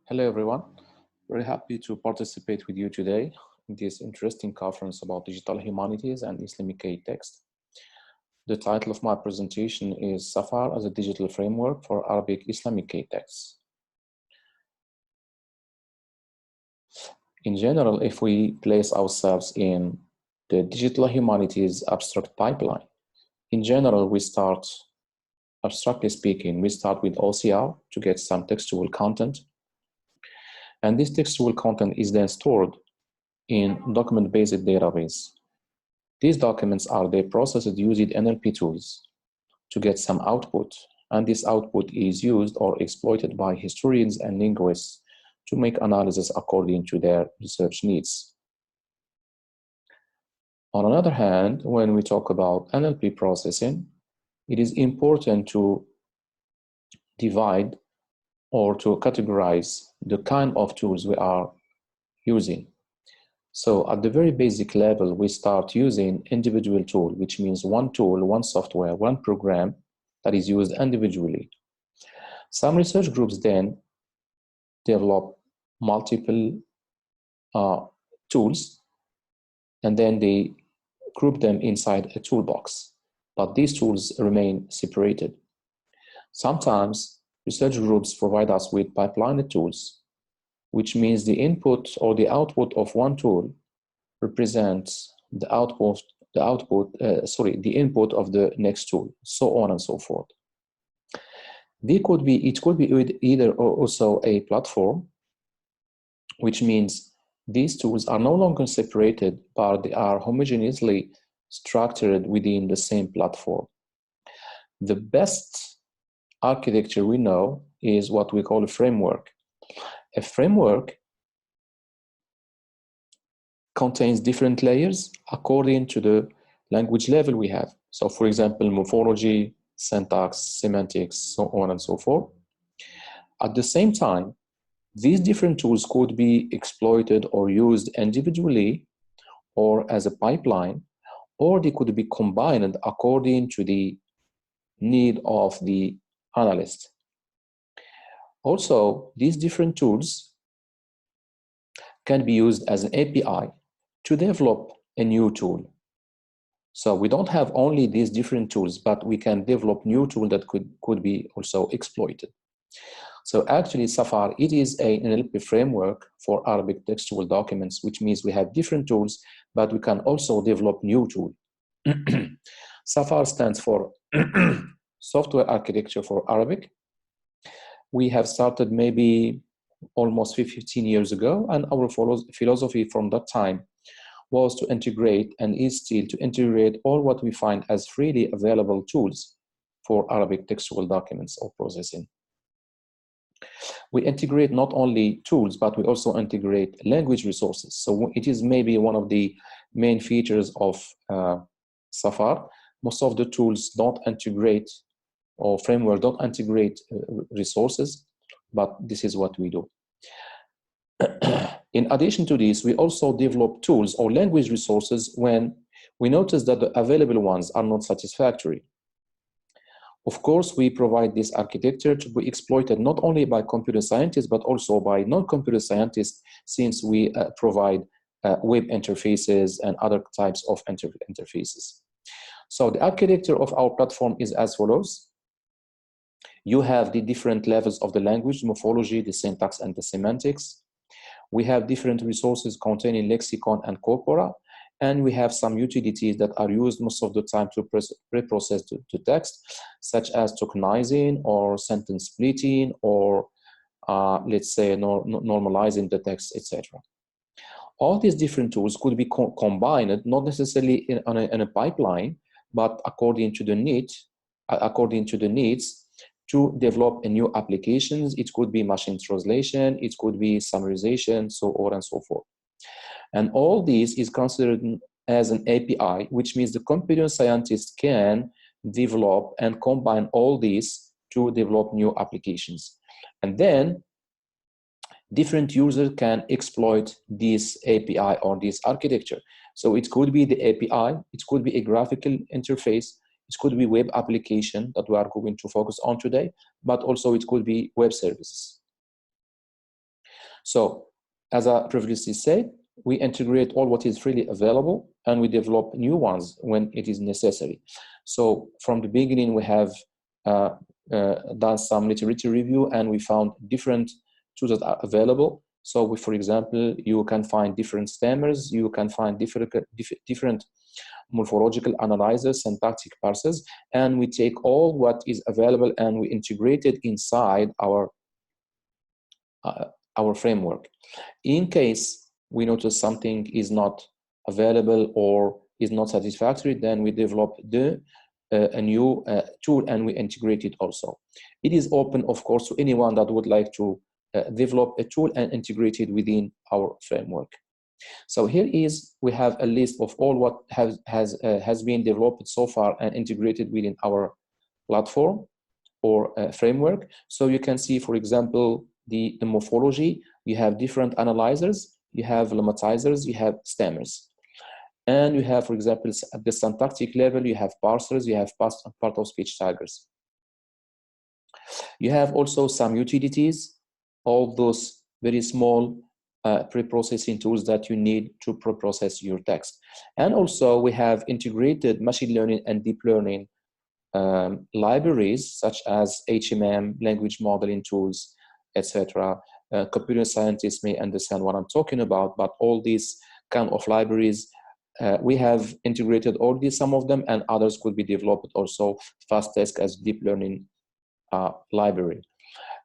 Hello everyone, very happy to participate with you today in this interesting conference about digital humanities and Islamicate text. The title of my presentation is SAFAR as a digital framework for Arabic Islamicate texts. In general, if we place ourselves in the digital humanities abstract pipeline, in general, we start, abstractly speaking, we start with OCR to get some textual content. And this textual content is then stored in document-based database. These documents are then processed using NLP tools to get some output, and this output is used or exploited by historians and linguists to make analysis according to their research needs. On the other hand, when we talk about NLP processing, it is important to divide or to categorize the kind of tools we are using. So at the very basic level, we start using individual tool, which means one tool, one software, one program that is used individually. Some research groups then develop multiple tools, and then they group them inside a toolbox, but these tools remain separated. Sometimes research groups provide us with pipelined tools, which means the input or the output of one tool represents the input of the next tool, so on and so forth. It could be either also a platform, which means these tools are no longer separated, but they are homogeneously structured within the same platform. The best architecture we know is what we call a framework. A framework contains different layers according to the language level we have. So for example, morphology, syntax, semantics, so on and so forth. At the same time, these different tools could be exploited or used individually or as a pipeline, or they could be combined according to the need of the analyst. Also, these different tools can be used as an API to develop a new tool. So we don't have only these different tools, but we can develop new tool that could be also exploited. So actually, SAFAR, it is an NLP framework for Arabic textual documents, which means we have different tools, but we can also develop new tools. SAFAR stands for Software Architecture for Arabic. We have started maybe almost 15 years ago, and our philosophy from that time was to integrate, and is still to integrate, all what we find as freely available tools for Arabic textual documents or processing. We integrate not only tools, but we also integrate language resources. So it is maybe one of the main features of SAFAR. Most of the tools don't integrate, or framework don't integrate resources, but this is what we do. In addition to this, we also develop tools or language resources when we notice that the available ones are not satisfactory. Of course, we provide this architecture to be exploited not only by computer scientists, but also by non-computer scientists, since we provide web interfaces and other types of interfaces. So the architecture of our platform is as follows. You have the different levels of the language, morphology, the syntax, and the semantics. We have different resources containing lexicon and corpora, and we have some utilities that are used most of the time to pre-process the text, such as tokenizing or sentence splitting, or let's say normalizing the text, etc. All these different tools could be combined, not necessarily in a pipeline, but according to the needs, to develop a new applications. It could be machine translation, it could be summarization, so on and so forth. And all this is considered as an API, which means the computer scientists can develop and combine all these to develop new applications. And then different users can exploit this API or this architecture. So it could be the API, it could be a graphical interface, it could be web application that we are going to focus on today, but also it could be web services. So, as I previously said, we integrate all what is freely available and we develop new ones when it is necessary. So from the beginning, we have done some literature review and we found different tools that are available. So for example, you can find different stemmers, you can find different morphological analyzers, syntactic parsers, and we take all what is available and we integrate it inside our framework. In case we notice something is not available or is not satisfactory, then we develop a new tool and we integrate it also. It is open, of course, to anyone that would like to develop a tool and integrate it within our framework. So here we have a list of all what has been developed so far and integrated within our platform or framework. So you can see, for example, the morphology. You have different analyzers, you have lemmatizers, you have stemmers. And you have, for example, at the syntactic level, you have parsers, you have part-of-speech taggers. You have also some utilities, all those very small pre-processing tools that you need to pre-process your text. And also we have integrated machine learning and deep learning libraries such as HMM, language modeling tools, etc. Computer scientists may understand what I'm talking about, but all these kind of libraries, we have integrated all these, some of them, and others could be developed also. FastText as deep learning library.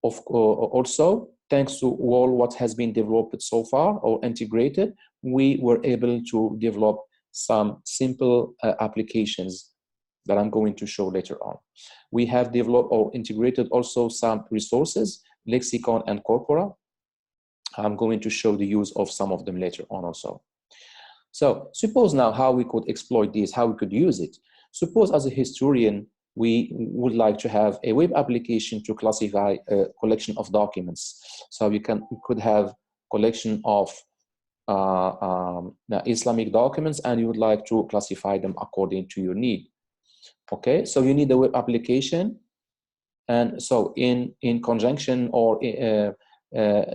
Also, thanks to all what has been developed so far or integrated, we were able to develop some simple applications that I'm going to show later on. We have developed or integrated also some resources, lexicon and corpora. I'm going to show the use of some of them later on also. So suppose now how we could exploit this, how we could use it. Suppose as a historian, we would like to have a web application to classify a collection of documents. So we could have collection of Islamic documents and you would like to classify them according to your need. Okay, so you need a web application. And so in conjunction or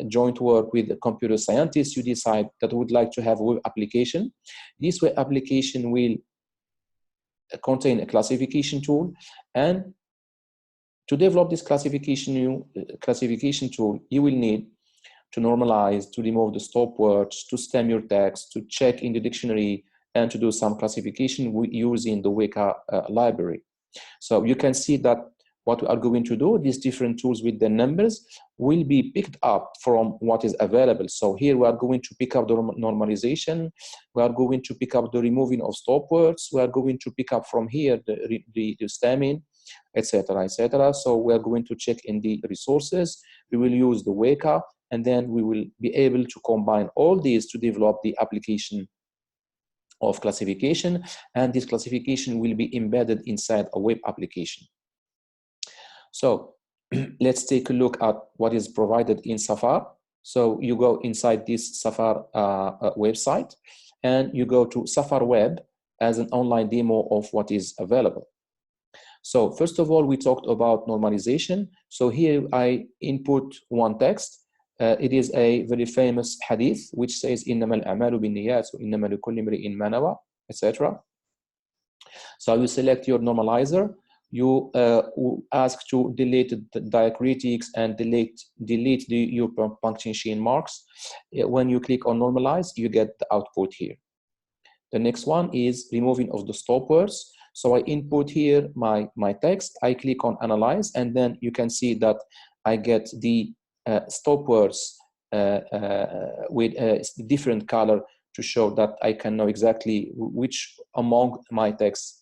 joint work with the computer scientists, you decide that would like to have a web application. This web application will contain a classification tool, and to develop this classification tool, you will need to normalize, to remove the stopwords, to stem your text, to check in the dictionary, and to do some classification using the Weka library. So you can see that what we are going to do, these different tools with the numbers will be picked up from what is available. So here we are going to pick up the normalization, we are going to pick up the removing of stopwords, we are going to pick up from here the stemming, etc., etc. So we are going to check in the resources, we will use the Weka, and then we will be able to combine all these to develop the application of classification, and this classification will be embedded inside a web application. So let's take a look at what is provided in SAFAR. So you go inside this SAFAR website and you go to SAFAR Web as an online demo of what is available. So first of all, we talked about normalization. So here I input one text. It is a very famous hadith which says إِنَّمَا الْأَعْمَالُ بِالنِّيَّاتِ وَإِنَّمَا لِكُلِّ امْرِئٍ مَا نَوَى, etc. So you select your normalizer. You ask to delete the diacritics and delete your punctuation marks. When you click on normalize, you get the output here. The next one is removing of the stopwords. So I input here my text, I click on analyze, and then you can see that I get the stopwords with a different color to show that I can know exactly which among my texts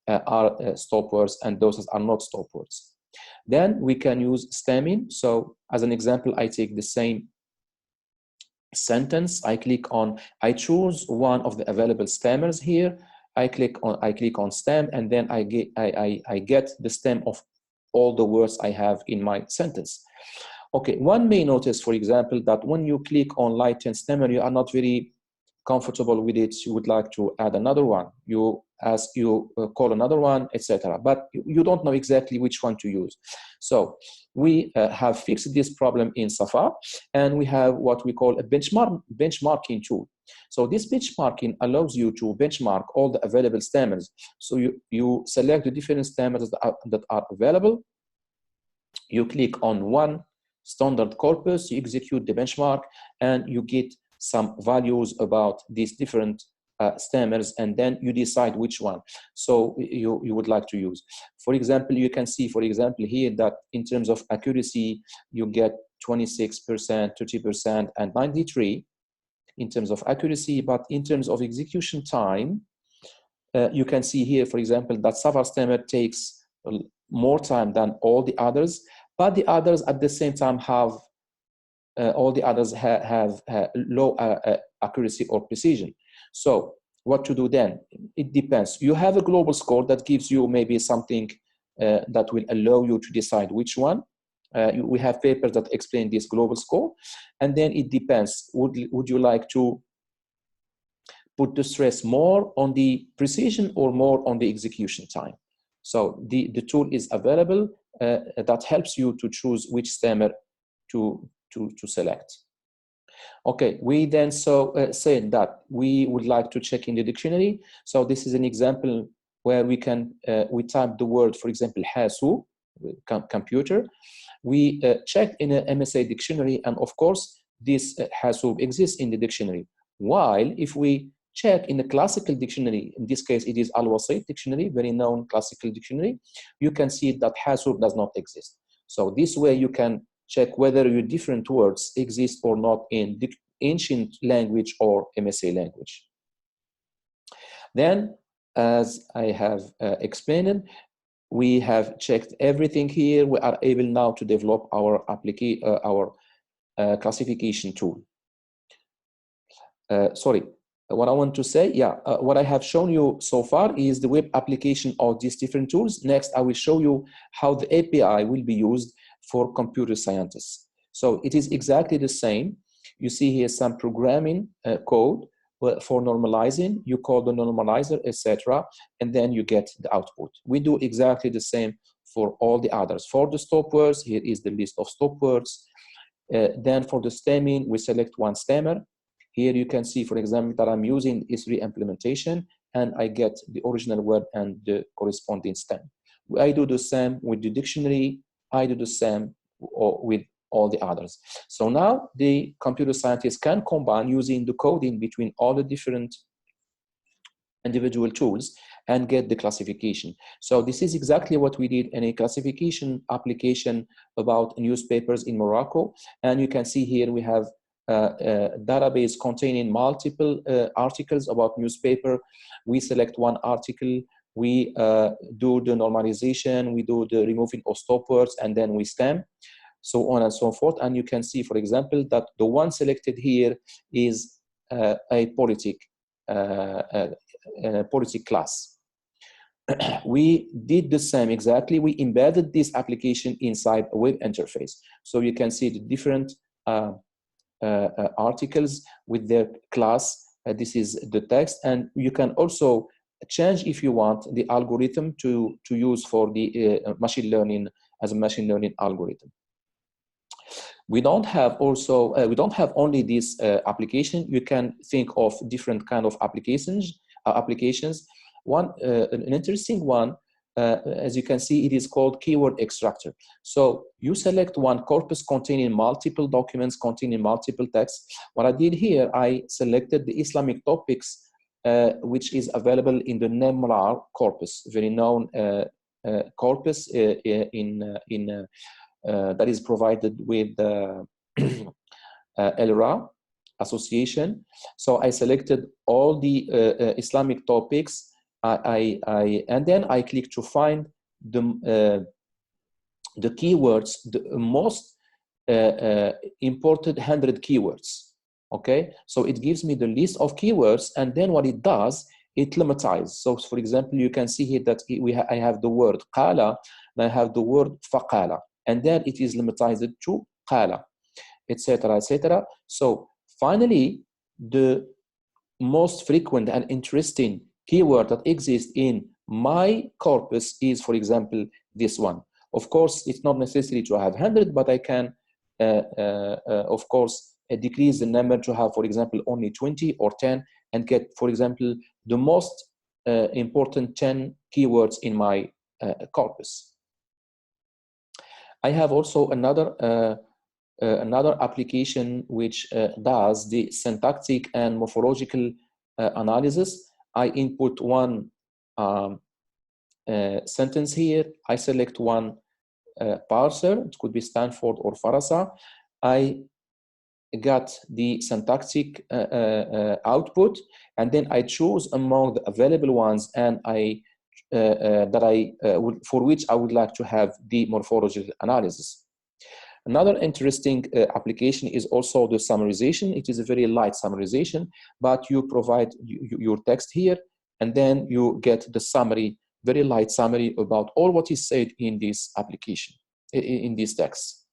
are stopwords and those are not stopwords. Then we can use stemming. So as an example, I take the same sentence, I choose one of the available stemmers here. I click on stem, and then I get the stem of all the words I have in my sentence. Okay, one may notice, for example, that when you click on lighten stemmer, you are not very comfortable with it, you would like to add another one, you call another one, etc. But you don't know exactly which one to use. So we have fixed this problem in SAFAR, and we have what we call a benchmarking tool. So this benchmarking allows you to benchmark all the available stammers. So you select the different stammers that are available, you click on one standard corpus, you execute the benchmark, and you get some values about these different stammers, and then you decide which one so you would like to use. For example, you can see, for example, here that in terms of accuracy, you get 26%, 30%, and 93% in terms of accuracy, but in terms of execution time, you can see here, for example, that SAFAR stammer takes more time than all the others, but the others at the same time have all the others have low accuracy or precision. So what to do then? It depends. You have a global score that gives you maybe something that will allow you to decide which one. We have papers that explain this global score, and then it depends. Would you like to put the stress more on the precision or more on the execution time? So the tool is available that helps you to choose which stammer to select. Okay, we then said that we would like to check in the dictionary. So this is an example where we can we type the word, for example, hasu, computer. We check in a MSA dictionary, and of course this hasu exists in the dictionary. While if we check in the classical dictionary, in this case it is Al-Wasit dictionary, very known classical dictionary, you can see that hasub does not exist. So this way you can check whether your different words exist or not in the ancient language or MSA language. Then, as I have explained, we have checked everything here. We are able now to develop our classification tool. Sorry, what I want to say, what I have shown you so far is the web application of these different tools. Next, I will show you how the API will be used for computer scientists. So it is exactly the same. You see here some programming code for normalizing. You call the normalizer, etc., and then you get the output. We do exactly the same for all the others. For the stopwords, here is the list of stopwords. Then for the stemming, we select one stammer. Here you can see, for example, that I'm using S3 implementation, and I get the original word and the corresponding stem. I do the same with the dictionary. I do the same with all the others. So now the computer scientists can combine using the coding between all the different individual tools and get the classification. So this is exactly what we did in a classification application about newspapers in Morocco. And you can see here we have a database containing multiple articles about newspaper. We select one article, we do the normalization, we do the removing of stopwords, and then we stem, so on and so forth. And you can see, for example, that the one selected here is a politic class. We did the same exactly. We embedded this application inside a web interface. So you can see the different articles with their class. This is the text, and you can also change, if you want, the algorithm to use for the machine learning as a machine learning algorithm. We don't have only this application. You can think of different kind of applications. One, an interesting one, as you can see, it is called keyword extractor. So you select one corpus containing multiple documents, containing multiple texts. What I did here, I selected the Islamic topics, which is available in the NEMRAR corpus, very known corpus that is provided with the ELRA association. So I selected all the Islamic topics. And then I click to find the keywords, the most important 100 keywords. Okay, so it gives me the list of keywords, and then what it does, it lematizes. So for example, you can see here that I have the word qala, and I have the word faqala, and then it is lematized to qala, etc., etc. So finally, the most frequent and interesting keyword that exists in my corpus is, for example, this one. Of course, it's not necessary to have 100, but I can, of course, decrease the number to have, for example, only 20 or 10 and get, for example, the most important 10 keywords in my corpus. I have also another application which does the syntactic and morphological analysis. I input one sentence here. I select one parser. It could be Stanford or Farasa. I got the syntactic output, and then I choose among the available ones, and for which I would like to have the morphological analysis. Another interesting application is also the summarization. It is a very light summarization, but you provide your text here, and then you get the summary, very light summary about all what is said in this application, in this text.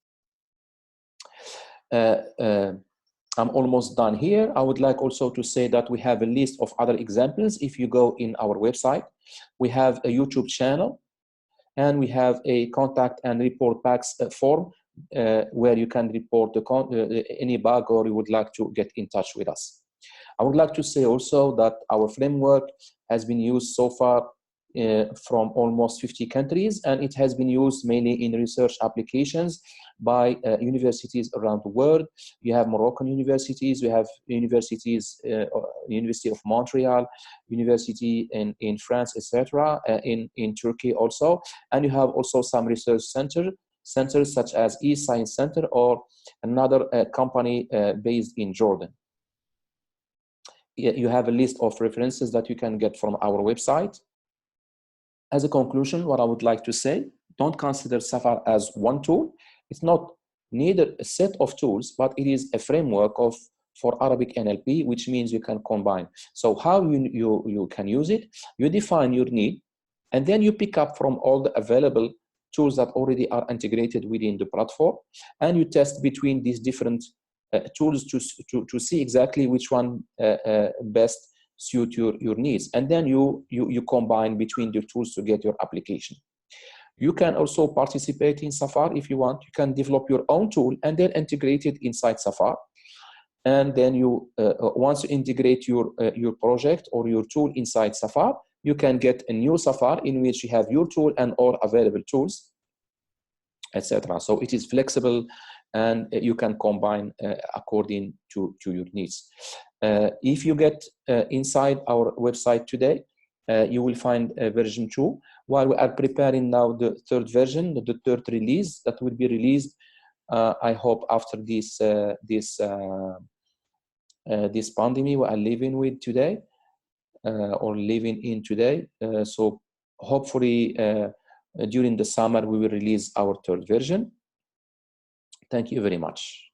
I'm almost done here. I would like also to say that we have a list of other examples. If you go in our website, we have a YouTube channel, and we have a contact and report packs form where you can report any bug or you would like to get in touch with us. I would like to say also that our framework has been used so far from almost 50 countries, and it has been used mainly in research applications by universities around the world. You have Moroccan universities, we have universities, University of Montreal, university in France, etc., in Turkey also, and you have also some research centers such as eScience Center or another company based in Jordan. You have a list of references that you can get from our website. As a conclusion, what I would like to say, don't consider SAFAR as one tool. It's not neither a set of tools, but it is a framework for Arabic NLP, which means you can combine. So how you can use it, you define your need, and then you pick up from all the available tools that already are integrated within the platform, and you test between these different tools to see exactly which one best suit your needs, and then you combine between the tools to get your application. You can also participate in SAFAR if you want. You can develop your own tool and then integrate it inside SAFAR, and then you once you integrate your project or your tool inside SAFAR, you can get a new SAFAR in which you have your tool and all available tools, etc. So it is flexible, and you can combine according to your needs. If you get inside our website today, you will find version 2, while we are preparing now the third version, the third release that will be released, I hope, after this pandemic we are living with today, or living in today. So hopefully during the summer we will release our third version. Thank you very much.